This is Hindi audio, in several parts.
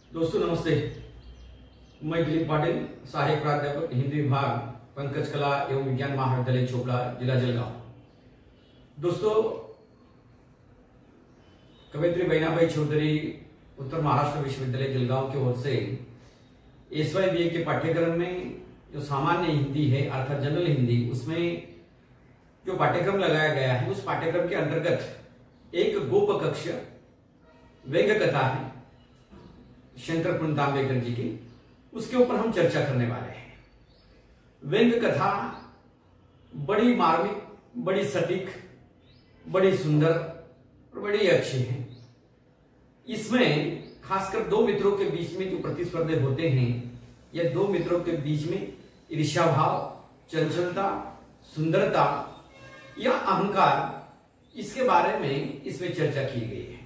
दोस्तों नमस्ते। मैं दिलीप पाटिल, सहायक प्राध्यापक हिंदी विभाग, पंकज कला एवं विज्ञान महाविद्यालय चोपड़ा, जिला जलगांव। दोस्तों, कवयित्री बहनाबाई चौधरी उत्तर महाराष्ट्र विश्वविद्यालय जलगांव की ओर से एसवाई बीए के पाठ्यक्रम में जो सामान्य हिंदी है अर्थात जनरल हिंदी, उसमें जो पाठ्यक्रम लगाया गया है उस पाठ्यक्रम के अंतर्गत एक गोप कक्ष व्यंग्य कथा है शंकर पुण्तांबेकर जी की, उसके ऊपर हम चर्चा करने वाले हैं। व्यंग्य कथा बड़ी मार्मिक, बड़ी सटीक, बड़ी सुंदर और बड़ी अच्छी है। इसमें खासकर दो मित्रों के बीच में जो प्रतिस्पर्धे होते हैं या दो मित्रों के बीच में ईर्ष्या भाव, चंचलता, सुंदरता या अहंकार, इसके बारे में इसमें चर्चा की गई है।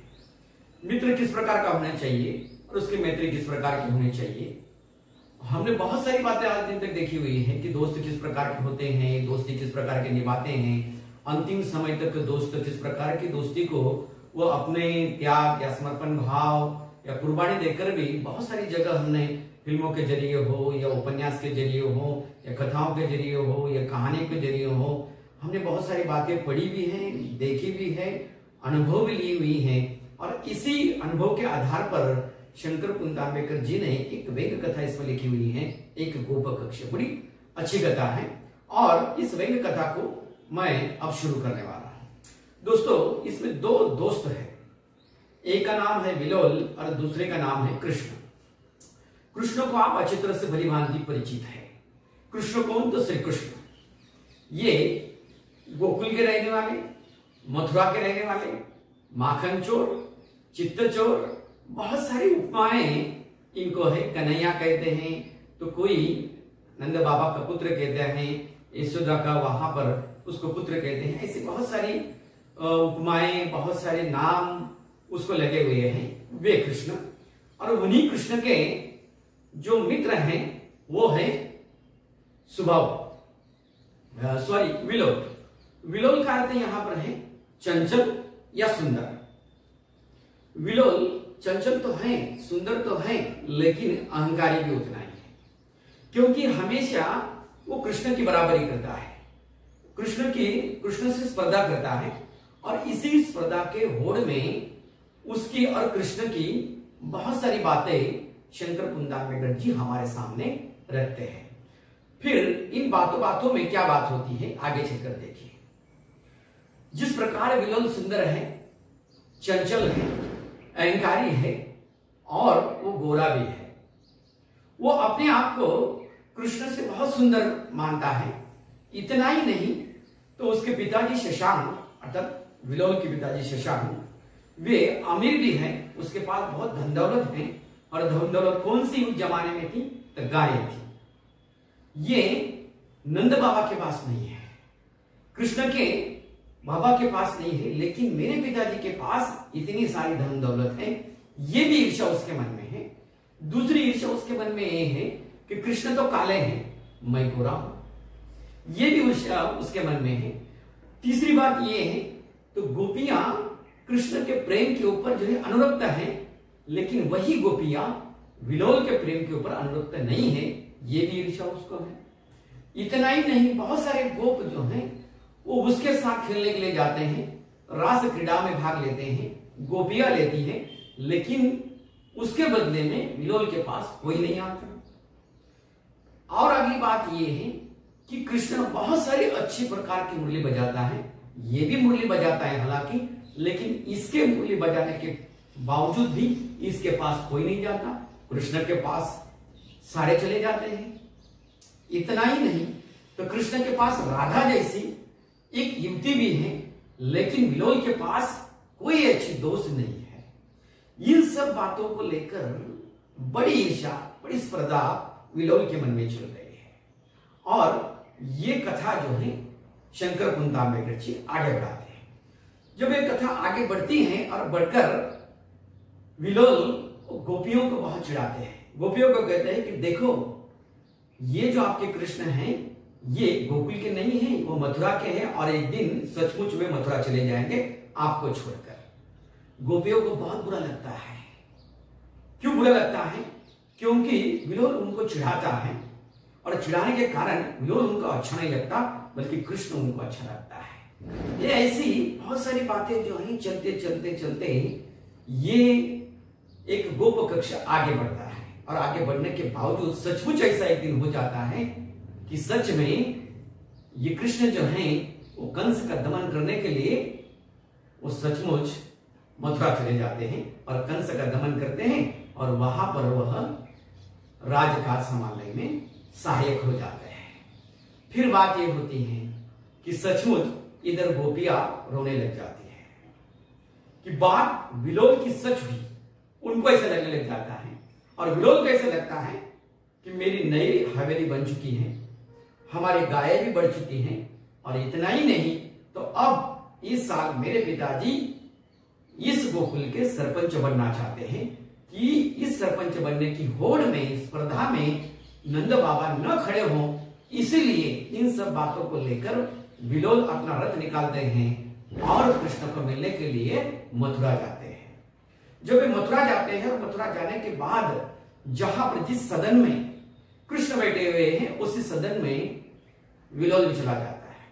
मित्र किस प्रकार का होना चाहिए और उसकी मैत्री किस प्रकार की होनी चाहिए। हमने बहुत सारी बातें आज दिन तक देखी हुई है कि दोस्त किस प्रकार के होते हैं, दोस्ती किस प्रकार के निभाते हैं, अंतिम समय तक दोस्त किस प्रकार की दोस्ती को वो अपने त्याग या समर्पण भाव या कुर्बानी देकर भी बहुत सारी जगह हमने फिल्मों के जरिए हो या उपन्यास के जरिए हो या कथाओं के जरिए हो या कहानी के जरिए हो, हमने बहुत सारी बातें पढ़ी भी हैं, देखी भी है, अनुभव भी ली हुई है। और इसी अनुभव के आधार पर शंकर पुण्तांबेकर जी ने एक व्यंग्य कथा इसमें लिखी हुई है, एक गोप कक्ष। बड़ी अच्छी कथा है और इस व्यंग्य कथा को मैं अब शुरू करने वाला हूं। दोस्तों, इसमें दो दोस्त हैं, एक का नाम है विलोल और दूसरे का नाम है कृष्ण। कृष्ण को आप अच्छी तरह से भली भांति परिचित है। कृष्ण कौन? तो श्री कृष्ण। ये गोकुल के रहने वाले, मथुरा के रहने वाले, माखन चोर, चित्त चोर, बहुत सारी उपमाएं इनको है। कन्हैया कहते हैं तो कोई नंद बाबा का पुत्र कहते हैं, यशोदा का वहां पर उसको पुत्र कहते हैं। ऐसी बहुत सारी उपमाएं, बहुत सारे नाम उसको लगे हुए हैं। वे कृष्ण और उन्हीं कृष्ण के जो मित्र हैं वो है विलोल। विलोल का अर्थ यहां पर है चंचल या सुंदर। विलोल चंचल तो है, सुंदर तो है, लेकिन अहंकारी भी उतना ही है, क्योंकि हमेशा वो कृष्ण की बराबरी करता है, कृष्ण से स्पर्धा करता है। और इसी स्पर्धा के होड़ में उसकी और कृष्ण की बहुत सारी बातें शंकर पुण्तांबेकर जी हमारे सामने रखते हैं। फिर इन बातों में क्या बात होती है आगे चलकर देखिए। जिस प्रकार विलोल सुंदर है, चंचल है, अहंकारी है और वो गोरा भी है, वो अपने आप को कृष्ण से बहुत सुंदर मानता है। इतना ही नहीं तो उसके पिताजी शशांक, अर्थात विलोल के पिताजी शशांक, वे अमीर भी हैं, उसके पास बहुत धन दौलत है। और धन दौलत कौन सी उस जमाने में थी? तो गायें थी। ये नंद बाबा के पास नहीं है, कृष्ण के बाबा के पास नहीं है, लेकिन मेरे पिताजी के पास इतनी सारी धन दौलत है। ये भी ईर्ष्या उसके मन में है। दूसरी ईर्ष्या उसके मन में ये है कि कृष्ण तो काले हैं, मैं गोरा हूं। ये भी ईर्ष्या उसके मन में है। तीसरी बात ये है तो गोपियां कृष्ण के प्रेम के ऊपर जो है अनुरक्त है, लेकिन वही गोपियां विलोल के प्रेम के ऊपर अनुरक्त नहीं है। ये भी ईर्ष्या उसको है। इतना ही नहीं, बहुत सारे गोप जो हैं वो उसके साथ खेलने के लिए जाते हैं, रास क्रीड़ा में भाग लेते हैं, गोपियां लेती हैं, लेकिन उसके बदले में विलोल के पास कोई नहीं आता। और अगली बात यह है कि कृष्ण बहुत सारी अच्छी प्रकार की मुरली बजाता है, ये भी मुरली बजाता है हालांकि, लेकिन इसके मुरली बजाने के बावजूद भी इसके पास कोई नहीं जाता, कृष्ण के पास सारे चले जाते हैं। इतना ही नहीं तो कृष्ण के पास राधा जैसी एक युवती भी है, लेकिन विलोल के पास कोई अच्छी दोस्त नहीं है। इन सब बातों को लेकर बड़ी ईर्ष्या, बड़ी स्पर्धा विलोल के मन में चल रही है। और ये कथा जो है शंकर पुण्तांबेकर जी आगे बढ़ाते हैं। जब ये कथा आगे बढ़ती है और बढ़कर विलोल गोपियों को बहुत चिढ़ाते हैं। गोपियों को कहते हैं कि देखो, ये जो आपके कृष्ण हैं ये गोकुल के नहीं हैं, वो मथुरा के हैं और एक दिन सचमुच में मथुरा चले जाएंगे आपको छोड़कर। गोपियों को बहुत बुरा लगता है। क्यों बुरा लगता है? क्योंकि विलोल उनको चिढ़ाता है और चिढ़ाने के कारण विलोल उनको अच्छा नहीं लगता, बल्कि कृष्ण उनको अच्छा लगता है। ये ऐसी बहुत सारी बातें जो है चलते चलते चलते ये एक गोप कक्ष आगे बढ़ता है और आगे बढ़ने के बावजूद सचमुच ऐसा एक दिन हो जाता है कि सच में ये कृष्ण जो है वो कंस का दमन करने के लिए वो सचमुच मथुरा चले जाते हैं और कंस का दमन करते हैं और वहां पर वह राजकाज संभालने में सहायक हो जाते हैं। फिर बात ये होती है कि सचमुच इधर गोपियां रोने लग जाती है कि बात विलोल की सच हुई। उनको ऐसा लगने लग जाता है और विलोल को ऐसा लगता है कि मेरी नई हवेली बन चुकी है, हमारी गायें भी बढ़ चुकी हैं और इतना ही नहीं तो अब इस साल मेरे पिताजी इस गोकुल के सरपंच बनना चाहते हैं कि इस सरपंच बनने की होड़ में, स्पर्धा में नंद बाबा न खड़े हों, इसीलिए इन सब बातों को लेकर विलोल अपना रथ निकालते हैं और कृष्ण को मिलने के लिए मथुरा जाते हैं। जब वे मथुरा जाते हैं और मथुरा जाने के बाद जहां पर जिस सदन में कृष्ण बैठे हुए हैं उसी सदन में विलोल भी चला जाता है।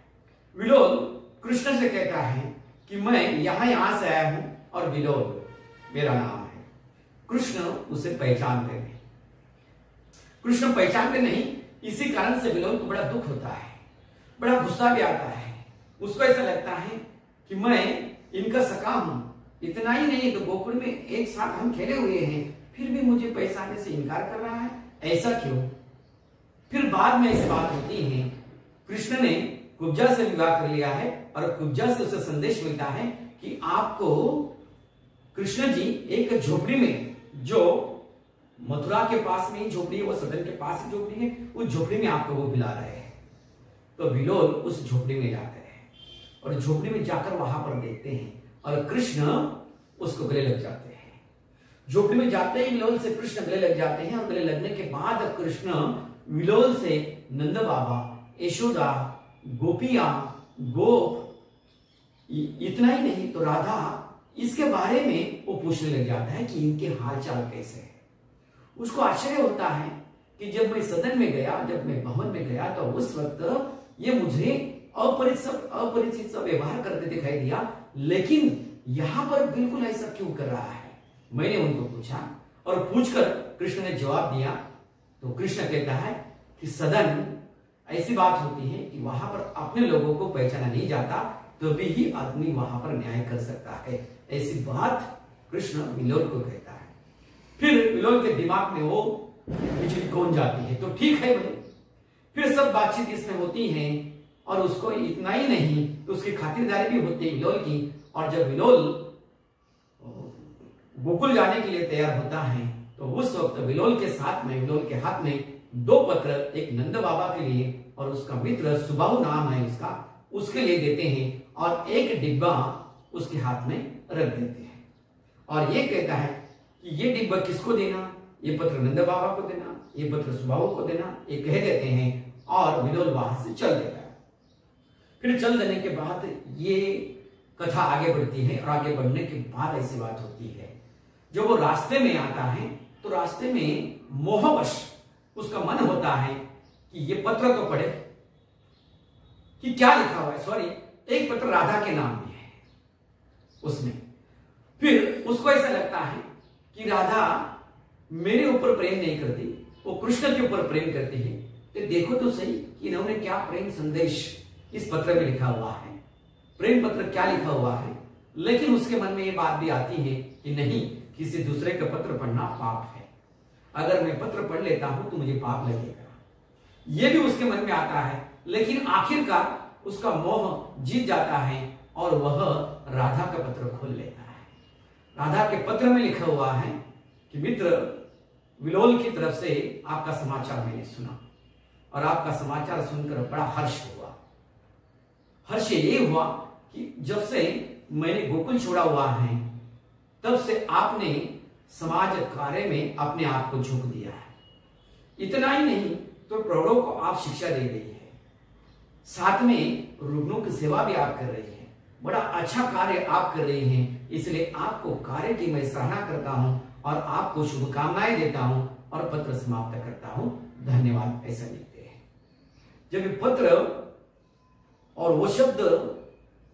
विलोल कृष्ण से कहता है कि मैं यहां से आया हूं और विलोल मेरा नाम है। कृष्ण उसे पहचानते नहीं। कृष्ण पहचानते नहीं, इसी कारण से विलोल को बड़ा दुख होता है, बड़ा गुस्सा भी आता है। उसको ऐसा लगता है कि मैं इनका सखा हूं, इतना ही नहीं तो गोकुल में एक साथ हम खेले हुए हैं, फिर भी मुझे पहचानने से इनकार कर रहा है, ऐसा क्यों? फिर बाद में ऐसी बात होती है, कृष्ण ने कुब्जा से विवाह कर लिया है और कुब्जा से उसे संदेश मिलता है कि आपको कृष्ण जी एक झोपड़ी में, जो मथुरा के पास में ही झोपड़ी है, वो सदन के पास ही झोपड़ी है, उस झोपड़ी में आपको वो बुला रहे हैं। तो विलोल उस झोपड़ी में जाते हैं और झोपड़ी में जाकर वहां पर देखते हैं और कृष्ण उसको गले लग जाते हैं। झोपड़ी में जाते ही विलोल से कृष्ण गले लग जाते हैं और गले लगने के बाद कृष्ण विलोल से नंद बाबा, यशोदा, गोपियां, गोप, इतना ही नहीं तो राधा, इसके बारे में वो पूछने लग जाता है कि इनके हालचाल कैसे है। उसको आश्चर्य होता है कि जब मैं सदन में गया, जब मैं भवन में गया तो उस वक्त ये मुझे अपरिचित सा व्यवहार करते दिखाई दिया, लेकिन यहां पर बिल्कुल ऐसा क्यों कर रहा है? मैंने उनको पूछा और पूछकर कृष्ण ने जवाब दिया। तो कृष्ण कहता है कि सदन ऐसी बात होती है कि वहां पर अपने लोगों को पहचाना नहीं जाता, तभी ही आदमी वहां पर न्याय कर सकता है। ऐसी बात कृष्ण विलोल को कहता है। फिर विलोल के दिमाग में वो बिजली कौन जाती है, तो ठीक है भाई। फिर सब बातचीत इसमें होती है और उसको इतना ही नहीं तो उसकी खातिरदारी भी होती है विलोल की। और जब विलोल गोकुल जाने के लिए तैयार होता है तो उस वक्त विलोल के साथ में, विलोल के हाथ में 2 पत्र, एक नंद बाबा के लिए और उसका मित्र सुबाहु नाम है उसका, उसके लिए देते हैं और एक डिब्बा उसके हाथ में रख देते हैं और ये कहता है कि ये डिब्बा किसको देना, ये पत्र नंद बाबा को देना, ये पत्र सुबाहु को देना, ये कह देते हैं और विलोल वहां से चल देता है। फिर चल देने के बाद ये कथा आगे बढ़ती है और आगे बढ़ने के बाद ऐसी बात होती है, जब वो रास्ते में आता है तो रास्ते में मोहवश उसका मन होता है कि ये पत्र तो पढ़े कि क्या लिखा हुआ है। सॉरी, एक पत्र राधा के नाम में है उसमें। फिर उसको ऐसा लगता है कि राधा मेरे ऊपर प्रेम नहीं करती, वो कृष्ण के ऊपर प्रेम करती है। तो देखो तो सही कि इन्होंने क्या प्रेम संदेश इस पत्र में लिखा हुआ है, प्रेम पत्र क्या लिखा हुआ है। लेकिन उसके मन में ये बात भी आती है कि नहीं, किसी दूसरे का पत्र पढ़ना पाप है, अगर मैं पत्र पढ़ लेता हूं तो मुझे पाप लगेगा, ये भी उसके मन में आता है। लेकिन आखिरकार उसका मोह जीत जाता है और वह राधा का पत्र खोल लेता है। राधा के पत्र में लिखा हुआ है कि मित्र, विलोल की तरफ से आपका समाचार मैंने सुना और आपका समाचार सुनकर बड़ा हर्ष हुआ। हर्ष ये हुआ कि जब से मैंने गोकुल छोड़ा हुआ है तब से आपने समाज कार्य में अपने आप को झोंक दिया है। इतना ही नहीं तो प्रौढ़ों को आप शिक्षा दे रही है, साथ में रुग्णों की सेवा भी आप कर रही हैं, बड़ा अच्छा कार्य आप कर रही हैं। इसलिए आपको कार्य की मैं सराहना करता हूं और आपको शुभकामनाएं देता हूं और पत्र समाप्त करता हूं। धन्यवाद। ऐसा लिखते हैं। जब ये पत्र और वो शब्द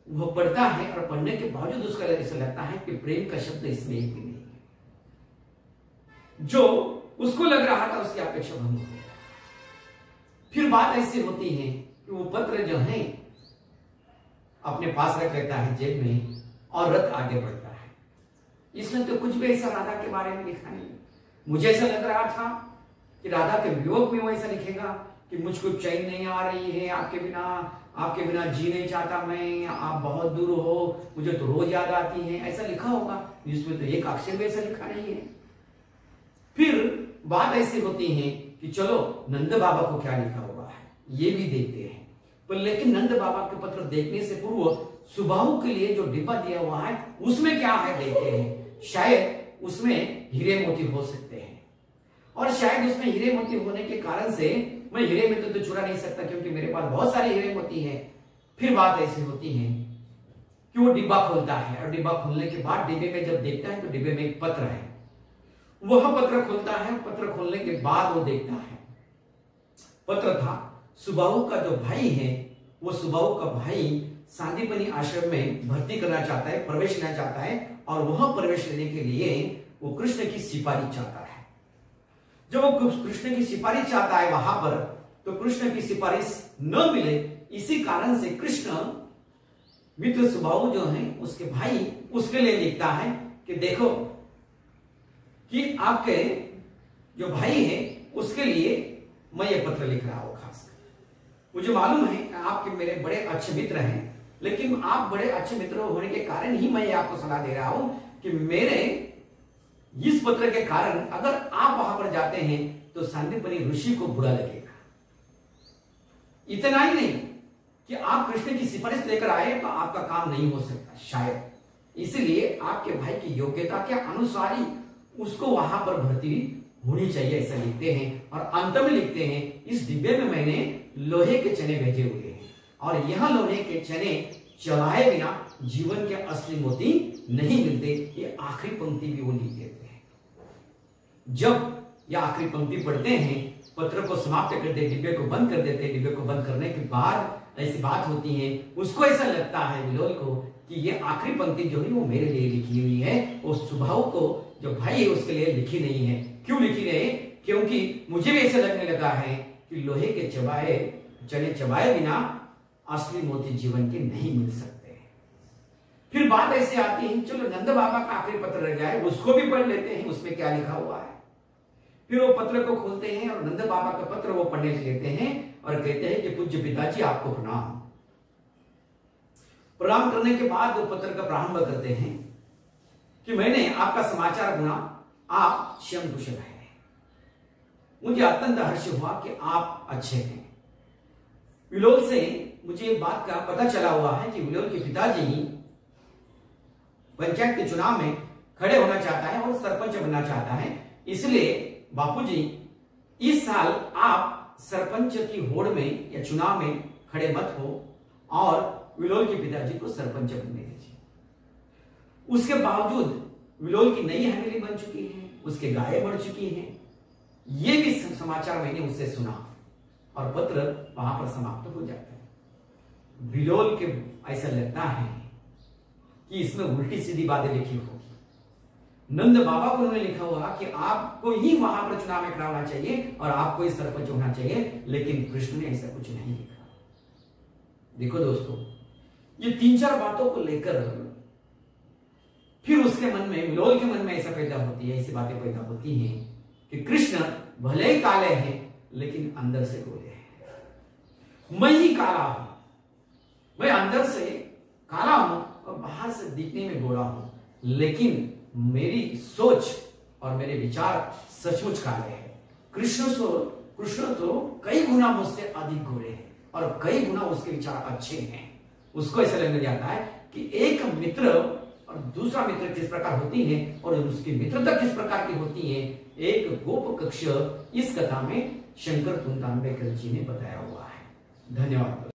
वो पढ़ता है और पढ़ने के बावजूद उसका ऐसा लगता है कि प्रेम का शब्द इसमें एक भी नहीं है। जो उसको लग रहा था उसकी अपेक्षा भंग हो गया। फिर बात ऐसी होती है कि वो पत्र जो है अपने पास रख लेता है जेब में और रथ आगे बढ़ता है। इसमें तो कुछ भी ऐसा राधा के बारे में लिखा नहीं। मुझे ऐसा लग रहा था कि राधा के वियोग में वो ऐसा लिखेगा कि मुझको चैन नहीं आ रही है आपके बिना जी नहीं चाहता मैं, आप बहुत दूर हो, मुझे तो रोज याद आती है, ऐसा लिखा होगा। इसमें तो एक अक्षर भी ऐसा लिखा नहीं है। फिर बात ऐसी होती है कि चलो नंद बाबा को क्या लिखा हुआ है ये भी देखते हैं। पर लेकिन नंद बाबा के पत्र देखने से पूर्व सुबाहु के लिए जो डिब्बा दिया हुआ है उसमें क्या है देखते हैं। शायद उसमें हीरे मोती हो सकते हैं और शायद उसमें हीरे मोती होने के कारण से मैं हीरे में तो चुरा नहीं सकता क्योंकि मेरे पास बहुत सारे हीरे मोती हैं। फिर बात ऐसी होती है कि वो डिब्बा खोलता है और डिब्बा खोलने के बाद डिब्बे में जब देखता है तो डिब्बे में एक पत्र है। वह पत्र खोलता है। पत्र खोलने के बाद वो देखता है पत्र था सुबाहु का जो भाई है, वो सुबाहु का भाई सांदीपनी आश्रम में भर्ती करना चाहता है, प्रवेश लेना चाहता है और वहां प्रवेश लेने के लिए वो कृष्ण की सिफारिश चाहता है। जब वो कृष्ण की सिफारिश चाहता है वहां पर तो कृष्ण की सिफारिश न मिले, इसी कारण से कृष्ण मित्र सुबाहु जो है उसके भाई उसके लिए लिखता है कि देखो कि आपके जो भाई है उसके लिए मैं ये पत्र लिख रहा हूं। खास मुझे मालूम है आपके मेरे बड़े अच्छे मित्र हैं, लेकिन आप बड़े अच्छे मित्र होने के कारण ही मैं आपको सलाह दे रहा हूं कि मेरे इस पत्र के कारण अगर आप वहां पर जाते हैं तो सांदीपनी ऋषि को बुरा लगेगा। इतना ही नहीं कि आप कृष्ण की सिफारिश लेकर आए तो आपका काम नहीं हो सकता शायद, इसलिए आपके भाई की योग्यता के अनुसार ही उसको वहां पर भर्ती होनी चाहिए, ऐसा लिखते हैं। और अंत में लिखते हैं इस डिब्बे में मैंने लोहे के चने भेजे हुए हैं और यह लोहे के चने चलाए बिना जीवन के असली मोती नहीं मिलते। ये आखिरी पंक्ति भी वो लिख देते हैं। जब यह आखिरी पंक्ति पढ़ते हैं पत्र को समाप्त कर दे, डिब्बे को बंद कर देते। डिब्बे को बंद करने के बाद ऐसी बात होती है उसको ऐसा लगता है विलोल को कि ये आखिरी पंक्ति जो है वो मेरे लिए लिखी हुई है, वो सुबाहु को जो भाई है उसके लिए लिखी नहीं है। क्यों लिखी नहीं? क्योंकि मुझे भी ऐसा लगने लगा है कि लोहे के चने चबाए बिना असली मोती जीवन के नहीं मिल सकते। फिर बात ऐसे आती है चलो नंद बाबा का आखिरी पत्र रह जाए उसको भी पढ़ लेते हैं उसमें क्या लिखा हुआ है। फिर वो पत्र को खोलते हैं और नंद बाबा का पत्र वो पढ़ने लेते हैं और कहते हैं कि पूज्य पिताजी आपको प्रणाम। प्रणाम करने के बाद वो पत्र का प्रारंभ करते हैं कि मैंने आपका समाचार सुना, आप स्वयं कुशल हैं। मुझे अत्यंत हर्ष हुआ कि आप अच्छे हैं। विलोल से मुझे एक बात का पता चला हुआ है कि विलोल के पिताजी पंचायत के चुनाव में खड़े होना चाहता है और सरपंच बनना चाहता है, इसलिए बापूजी इस साल आप सरपंच की होड़ में या चुनाव में खड़े मत हो और विलोल के पिताजी को सरपंच बनने दीजिए। उसके बावजूद विलोल की नई हवेली बन चुकी है, उसके गायें बढ़ चुकी हैं। ये भी समाचार मैंने उससे सुना और पत्र वहां पर समाप्त हो जाता है। विलोल के ऐसा लगता है कि इसमें उल्टी सीधी बातें लिखी होगी। नंद बाबा को उन्होंने लिखा हुआ कि आपको ही वहां पर चुनाव में खड़ा होना चाहिए और आपको ही सरपंच होना चाहिए, लेकिन कृष्ण ने ऐसा कुछ नहीं लिखा। देखो दोस्तों, ये 3-4 बातों को लेकर फिर उसके मन में, विलोल के मन में ऐसा पैदा होती है, ऐसी बातें पैदा होती हैं कि कृष्ण भले ही काले हैं लेकिन अंदर से गोरे हैं। मैं ही काला हूं, मैं अंदर से काला हूं और बाहर से दिखने में गोरा हूं, लेकिन मेरी सोच और मेरे विचार सचमुच काले हैं। कृष्ण तो कई गुना मुझसे अधिक गोरे हैं और कई गुना उसके विचार अच्छे हैं। उसको ऐसा लगने जाता है कि एक मित्र और दूसरा मित्र किस प्रकार होती है और उसकी मित्रता किस प्रकार की होती है, एक गोप कक्ष इस कथा में शंकर कुंतांबेकर जी ने बताया हुआ है। धन्यवाद।